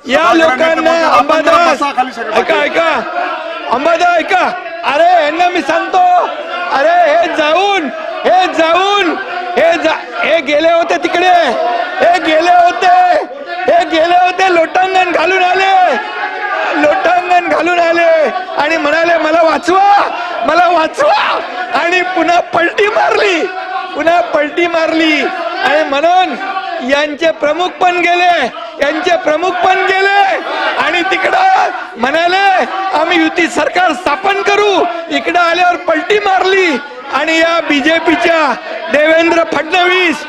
या लोकांना अंबादास ऐका ऐका अंबादास ऐका अरे यांना मी सांगतो अरे हे गेले होते तिकडे हे गेले होते लोटांगण घालून आले आणि म्हणाले मला वाचवा आणि पुन्हा पलटी मारली आणि म्हणून यांचे प्रमुख पण गेले आणि तिकडं म्हणाले आम्ही युती सरकार स्थापन करू इकडं आल्यावर पलटी मारली आणि या बीजेपीच्या देवेंद्र फडणवीस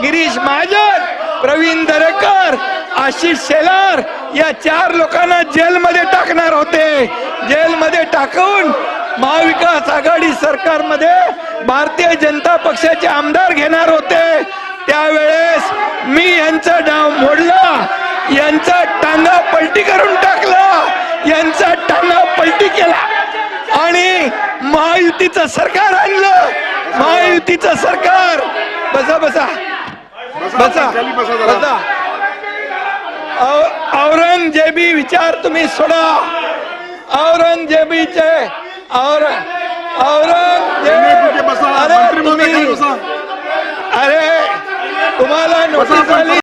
गिरीश महाजन प्रवीण दरेकर आशिष शेलार या 4 लोकांना जेलमध्ये टाकणार होते जेलमध्ये टाकून महाविकास आघाडी सरकारमध्ये भारतीय जनता पक्षाचे आमदार घेणार होते त्यावेळेस मी यांचा डाव मोडला यांचा टांगा पलटी करून टाकला यांचा टांगा पलटी केला आणि महायुतीचं सरकार आणलं महायुतीचं सरकार बसा औरंगजेबी विचार तुम्ही सोडा औरंगजेबीचे अरे तुम्हाला नोटीस आली